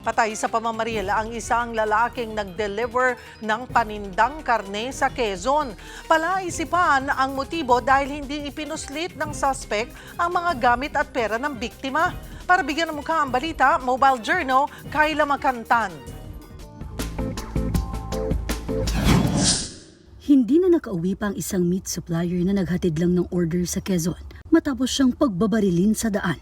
Patay sa pamamaril ang isang lalaking nag-deliver ng panindang karne sa Quezon. Palaisipan ang motibo dahil hindi ipinuslit ng suspect ang mga gamit at pera ng biktima. Para bigyan ng mukha ang balita, Mobile Journal, Kayla Makantan. Hindi na nakauwi pa ang isang meat supplier na naghatid lang ng order sa Quezon matapos siyang pagbabarilin sa daan.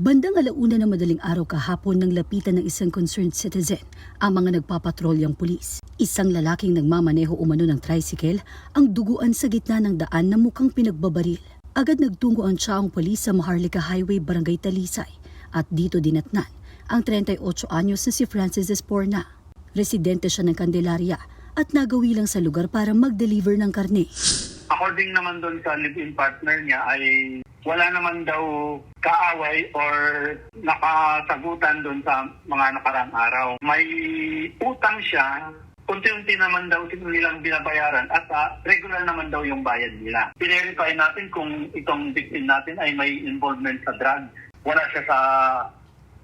Bandang 1:00 ng madaling araw kahapon nang lapitan ng isang concerned citizen ang mga nagpapatrolyang pulis. Isang lalaking nagmamaneho umano ng tricycle ang duguan sa gitna ng daan na mukhang pinagbabaril. Agad nagtungo ang tsaong pulis sa Maharlika Highway, Barangay Talisay at dito dinatnan ang 38 anyos na si Francis Esporna. Residente siya ng Candelaria at nagawi lang sa lugar para mag-deliver ng karne. According naman doon sa live-in partner niya ay wala naman daw kaaway or nakasagutan doon sa mga nakarang araw. May utang siya, unti-unti naman daw nilang binabayaran at regular naman daw yung bayad nila. Pinerify natin kung itong victim natin ay may involvement sa drug. Wala siya sa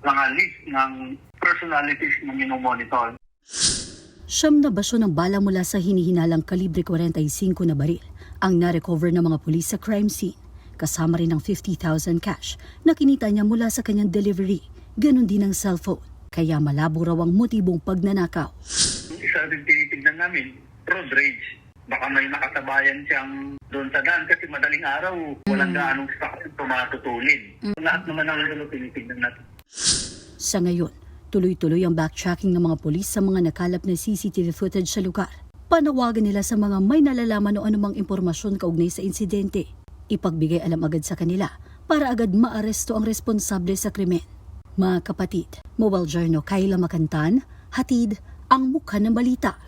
mga list ng personalities na minomonitor. Siyam na basyo ng bala mula sa hinihinalang kalibre 45 na baril ang na-recover ng mga pulis sa crime scene. Kasama rin ang 50,000 cash na kinita niya mula sa kanyang delivery. Ganon din ang cellphone. Kaya malabo raw ang motibong pagnanakaw. Isa rin tinitignan namin, road rage. Baka may nakasabayan siyang doon sa daan kasi madaling araw, walang gaanong stock tumatutulin. Lahat naman ang tinitignan natin. Sa ngayon, tuloy-tuloy ang backtracking ng mga pulis sa mga nakalap na CCTV footage sa lugar. Panawagan nila sa mga may nalalaman o anumang impormasyon kaugnay sa insidente. Ipagbigay alam agad sa kanila para agad maaresto ang responsable sa krimen. Mga kapatid, Mobile Journal, Kayla Makantan, hatid ang mukha ng balita.